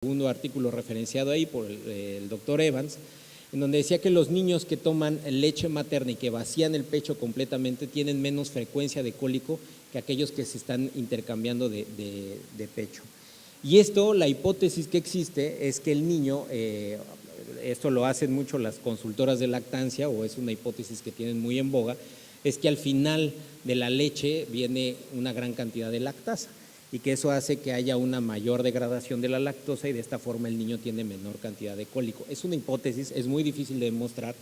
segundo artículo referenciado ahí por el doctor Evans, en donde decía que los niños que toman leche materna y que vacían el pecho completamente tienen menos frecuencia de cólico que aquellos que se están intercambiando de pecho. Y esto, la hipótesis que existe es que el niño, esto lo hacen mucho las consultoras de lactancia, o es una hipótesis que tienen muy en boga, es que al final de la leche viene una gran cantidad de lactasa y que eso hace que haya una mayor degradación de la lactosa y de esta forma el niño tiene menor cantidad de cólico. Es una hipótesis, es muy difícil de demostrar,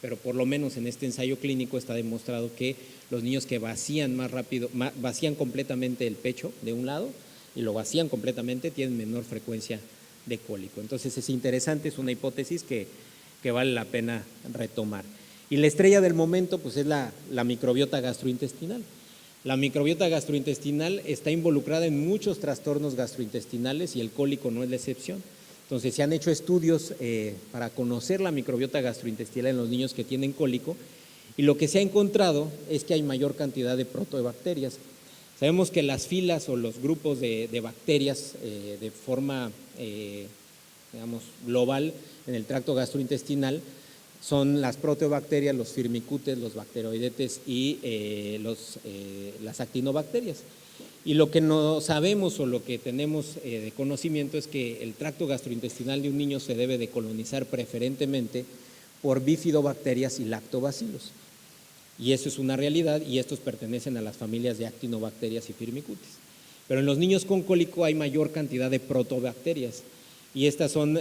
pero por lo menos en este ensayo clínico está demostrado que los niños que vacían más rápido, vacían completamente el pecho de un lado y lo vacían completamente, tienen menor frecuencia de cólico. Entonces es interesante, es una hipótesis que vale la pena retomar. Y la estrella del momento pues es la microbiota gastrointestinal. La microbiota gastrointestinal está involucrada en muchos trastornos gastrointestinales y el cólico no es la excepción. Entonces se han hecho estudios para conocer la microbiota gastrointestinal en los niños que tienen cólico y lo que se ha encontrado es que hay mayor cantidad de protobacterias. Sabemos que las filas o los grupos de bacterias de forma digamos, global en el tracto gastrointestinal son las proteobacterias, los firmicutes, los bacteroidetes y las actinobacterias. Y lo que no sabemos o lo que tenemos de conocimiento es que el tracto gastrointestinal de un niño se debe de colonizar preferentemente por bifidobacterias y lactobacilos. Y eso es una realidad y estos pertenecen a las familias de actinobacterias y firmicutes. Pero en los niños con cólico hay mayor cantidad de protobacterias. Y estas son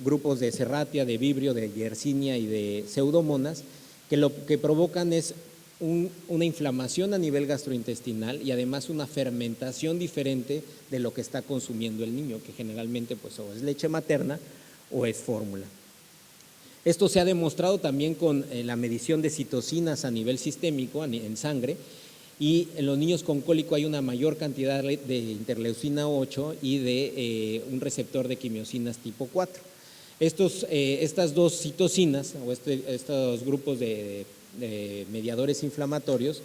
grupos de Serratia, de Vibrio, de Yersinia y de Pseudomonas, que lo que provocan es una inflamación a nivel gastrointestinal y además una fermentación diferente de lo que está consumiendo el niño, que generalmente pues, o es leche materna o es fórmula. Esto se ha demostrado también con la medición de citocinas a nivel sistémico, en sangre, y en los niños con cólico hay una mayor cantidad de interleucina 8 y de un receptor de quimiosinas tipo 4. Estas dos citocinas o estos grupos de mediadores inflamatorios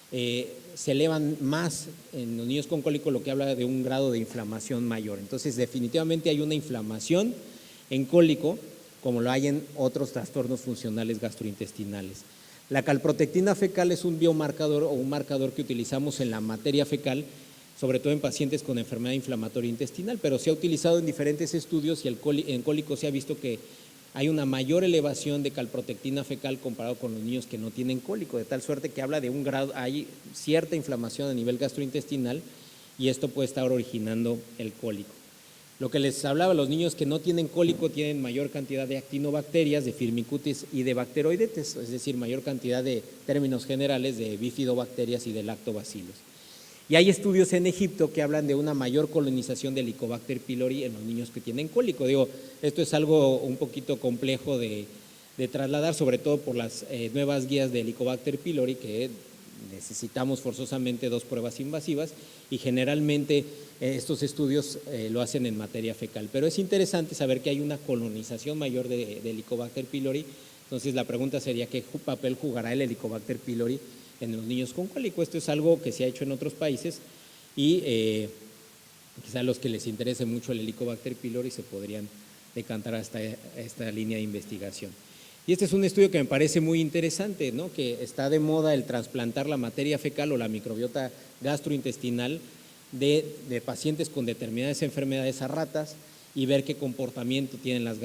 se elevan más en los niños con cólico, lo que habla de un grado de inflamación mayor. Entonces definitivamente hay una inflamación en cólico como lo hay en otros trastornos funcionales gastrointestinales. La calprotectina fecal es un biomarcador o un marcador que utilizamos en la materia fecal, sobre todo en pacientes con enfermedad inflamatoria intestinal, pero se ha utilizado en diferentes estudios y en cólico se ha visto que hay una mayor elevación de calprotectina fecal comparado con los niños que no tienen cólico, de tal suerte que habla de un grado, hay cierta inflamación a nivel gastrointestinal y esto puede estar originando el cólico. Lo que les hablaba, los niños que no tienen cólico tienen mayor cantidad de actinobacterias, de firmicutes y de bacteroidetes, es decir, mayor cantidad de términos generales de bifidobacterias y de lactobacilos. Y hay estudios en Egipto que hablan de una mayor colonización de Helicobacter pylori en los niños que tienen cólico. Digo, esto es algo un poquito complejo de trasladar, sobre todo por las nuevas guías de Helicobacter pylori que necesitamos forzosamente 2 pruebas invasivas y generalmente estos estudios lo hacen en materia fecal, pero es interesante saber que hay una colonización mayor de Helicobacter pylori. Entonces la pregunta sería ¿qué papel jugará el Helicobacter pylori en los niños con cólico? Esto es algo que se ha hecho en otros países y quizá a los que les interese mucho el Helicobacter pylori se podrían decantar hasta esta línea de investigación. Y este es un estudio que me parece muy interesante, ¿no? Que está de moda el trasplantar la materia fecal o la microbiota gastrointestinal de pacientes con determinadas enfermedades a ratas y ver qué comportamiento tienen las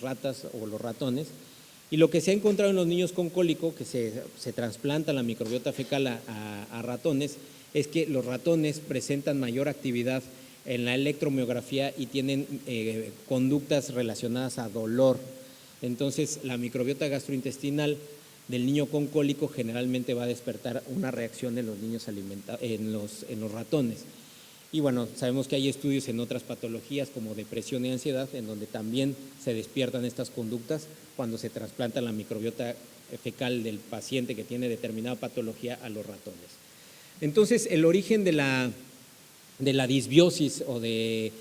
ratas o los ratones. Y lo que se ha encontrado en los niños con cólico, que se trasplanta la microbiota fecal a ratones, es que los ratones presentan mayor actividad en la electromiografía y tienen conductas relacionadas a dolor. Entonces, la microbiota gastrointestinal del niño con cólico generalmente va a despertar una reacción en los niños en los ratones. Y bueno, sabemos que hay estudios en otras patologías como depresión y ansiedad en donde también se despiertan estas conductas cuando se trasplanta la microbiota fecal del paciente que tiene determinada patología a los ratones. Entonces, el origen de la disbiosis o de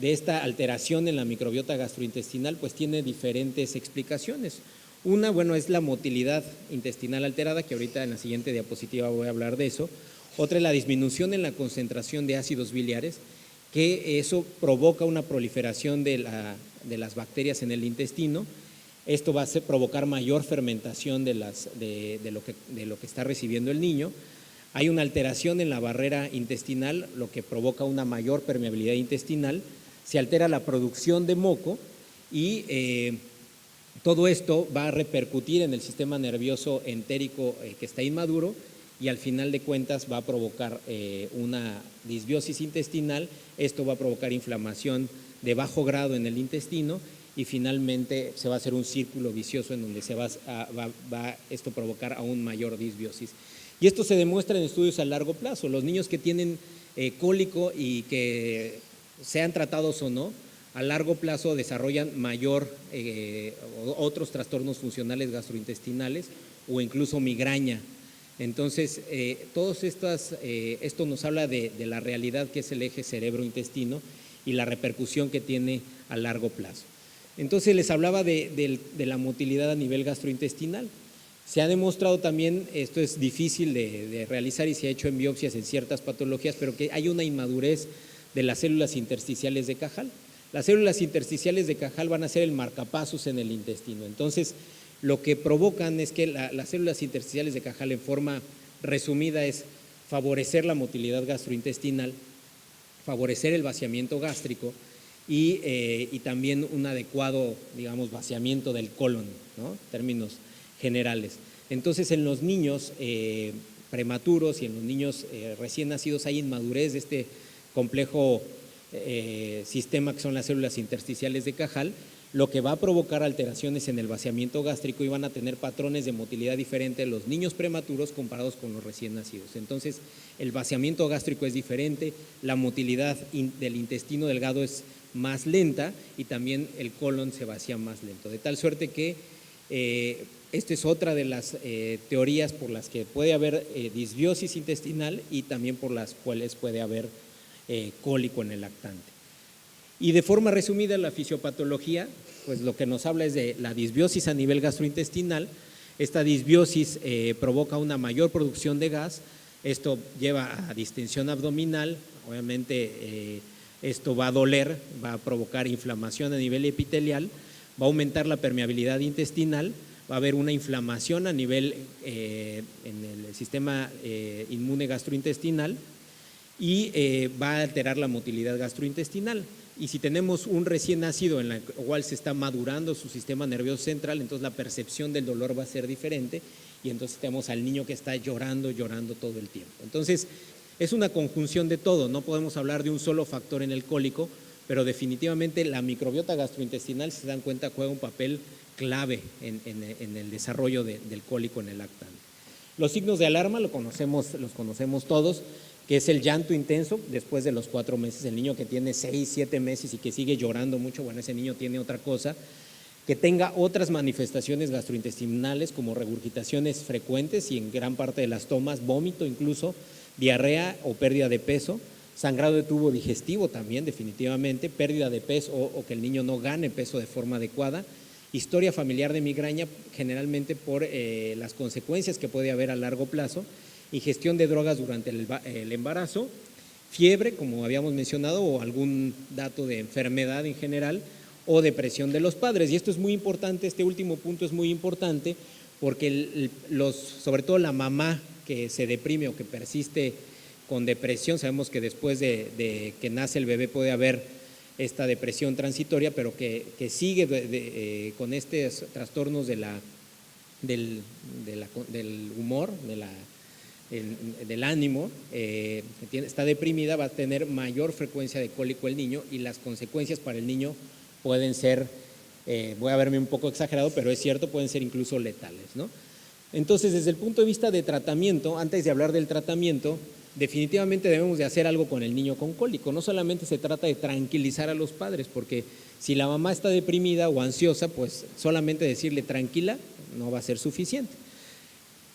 esta alteración en la microbiota gastrointestinal pues tiene diferentes explicaciones. Una, bueno, es la motilidad intestinal alterada, que ahorita en la siguiente diapositiva voy a hablar de eso. Otra es la disminución en la concentración de ácidos biliares que eso provoca una proliferación de las bacterias en el intestino. Esto va a provocar mayor fermentación de lo que está recibiendo el niño. Hay una alteración en la barrera intestinal, lo que provoca una mayor permeabilidad intestinal. Se altera la producción de moco y todo esto va a repercutir en el sistema nervioso entérico que está inmaduro y al final de cuentas va a provocar una disbiosis intestinal. Esto va a provocar inflamación de bajo grado en el intestino y finalmente se va a hacer un círculo vicioso en donde va esto a provocar aún mayor disbiosis. Y esto se demuestra en estudios a largo plazo. Los niños que tienen cólico y que sean tratados o no, a largo plazo desarrollan otros trastornos funcionales gastrointestinales o incluso migraña. Entonces, esto nos habla de la realidad que es el eje cerebro-intestino y la repercusión que tiene a largo plazo. Entonces, les hablaba de la motilidad a nivel gastrointestinal. Se ha demostrado también, esto es difícil de realizar y se ha hecho en biopsias en ciertas patologías, pero que hay una inmadurez de las células intersticiales de Cajal. Las células intersticiales de Cajal van a ser el marcapasos en el intestino. Entonces, lo que provocan es que las células intersticiales de Cajal, en forma resumida, es favorecer la motilidad gastrointestinal, favorecer el vaciamiento gástrico y también un adecuado, digamos, vaciamiento del colon, ¿no? En términos generales. Entonces, en los niños prematuros y en los niños recién nacidos hay inmadurez de este complejo sistema que son las células intersticiales de Cajal, lo que va a provocar alteraciones en el vaciamiento gástrico y van a tener patrones de motilidad diferentes los niños prematuros comparados con los recién nacidos. Entonces, el vaciamiento gástrico es diferente, la motilidad del intestino delgado es más lenta y también el colon se vacía más lento, de tal suerte que esta es otra de las teorías por las que puede haber disbiosis intestinal y también por las cuales puede haber cólico en el lactante. Y de forma resumida, la fisiopatología, pues lo que nos habla es de la disbiosis a nivel gastrointestinal. Esta disbiosis provoca una mayor producción de gas, esto lleva a distensión abdominal, obviamente esto va a doler, va a provocar inflamación a nivel epitelial, va a aumentar la permeabilidad intestinal, va a haber una inflamación a nivel en el sistema inmune gastrointestinal y va a alterar la motilidad gastrointestinal. Y si tenemos un recién nacido en el cual se está madurando su sistema nervioso central, entonces la percepción del dolor va a ser diferente y entonces tenemos al niño que está llorando todo el tiempo. Entonces, es una conjunción de todo, no podemos hablar de un solo factor en el cólico, pero definitivamente la microbiota gastrointestinal, si se dan cuenta, juega un papel clave en el desarrollo del cólico en el lactante. Los signos de alarma los conocemos todos, que es el llanto intenso después de los 4 meses, el niño que tiene 6, 7 meses y que sigue llorando mucho, bueno, ese niño tiene otra cosa, que tenga otras manifestaciones gastrointestinales como regurgitaciones frecuentes y en gran parte de las tomas, vómito incluso, diarrea o pérdida de peso, sangrado de tubo digestivo también definitivamente, pérdida de peso o que el niño no gane peso de forma adecuada, historia familiar de migraña generalmente por las consecuencias que puede haber a largo plazo, ingestión de drogas durante el embarazo, fiebre, como habíamos mencionado, o algún dato de enfermedad en general, o depresión de los padres. Y esto es muy importante, este último punto es muy importante, porque sobre todo la mamá que se deprime o que persiste con depresión, sabemos que después de que nace el bebé puede haber esta depresión transitoria, pero que sigue con estos trastornos del humor, del ánimo, está deprimida, va a tener mayor frecuencia de cólico el niño y las consecuencias para el niño pueden ser, voy a verme un poco exagerado, pero es cierto, pueden ser incluso letales, ¿no? Entonces, desde el punto de vista de tratamiento, antes de hablar del tratamiento, definitivamente debemos de hacer algo con el niño con cólico. No solamente se trata de tranquilizar a los padres, porque si la mamá está deprimida o ansiosa, pues solamente decirle tranquila no va a ser suficiente.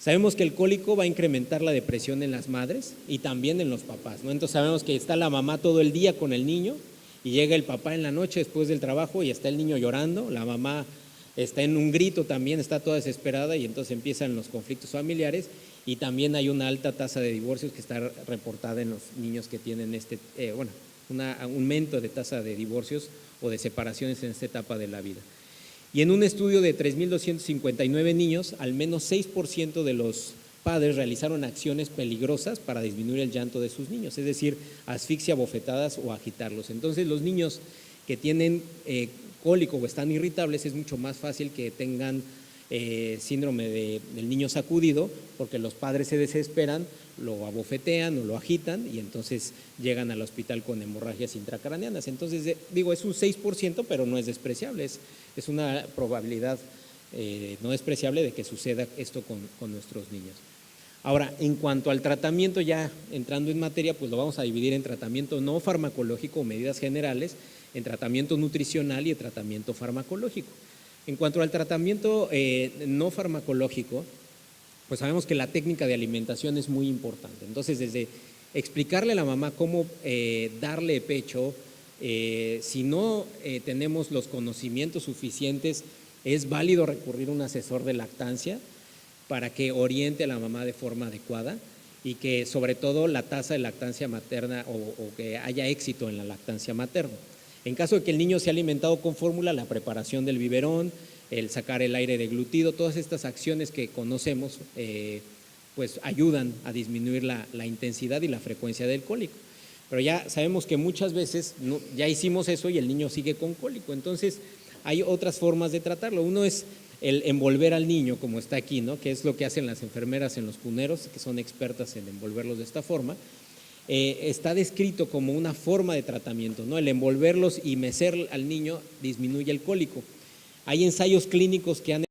Sabemos que el cólico va a incrementar la depresión en las madres y también en los papás, ¿no? Entonces sabemos que está la mamá todo el día con el niño y llega el papá en la noche después del trabajo y está el niño llorando, la mamá está en un grito también, está toda desesperada y entonces empiezan los conflictos familiares y también hay una alta tasa de divorcios que está reportada en los niños que tienen un aumento de tasa de divorcios o de separaciones en esta etapa de la vida. Y en un estudio de 3.259 niños, al menos 6% de los padres realizaron acciones peligrosas para disminuir el llanto de sus niños, es decir, asfixia, bofetadas o agitarlos. Entonces, los niños que tienen cólico o están irritables, es mucho más fácil que tengan síndrome del niño sacudido, porque los padres se desesperan, lo abofetean o lo agitan y entonces llegan al hospital con hemorragias intracraneanas. Entonces, digo, es un 6%, pero no es despreciable, es una probabilidad no despreciable de que suceda esto con nuestros niños. Ahora, en cuanto al tratamiento, ya entrando en materia, pues lo vamos a dividir en tratamiento no farmacológico o medidas generales, en tratamiento nutricional y en tratamiento farmacológico. En cuanto al tratamiento no farmacológico, pues sabemos que la técnica de alimentación es muy importante. Entonces, desde explicarle a la mamá cómo darle pecho, si no tenemos los conocimientos suficientes, es válido recurrir a un asesor de lactancia para que oriente a la mamá de forma adecuada y que sobre todo la tasa de lactancia materna o que haya éxito en la lactancia materna. En caso de que el niño sea alimentado con fórmula, la preparación del biberón, el sacar el aire deglutido, todas estas acciones que conocemos pues ayudan a disminuir la intensidad y la frecuencia del cólico. Pero ya sabemos que muchas veces ya hicimos eso y el niño sigue con cólico, entonces hay otras formas de tratarlo. Uno es el envolver al niño, como está aquí, ¿no? Que es lo que hacen las enfermeras en los cuneros, que son expertas en envolverlos de esta forma. Está descrito como una forma de tratamiento, ¿no? El envolverlos y mecer al niño disminuye el cólico. Hay ensayos clínicos que han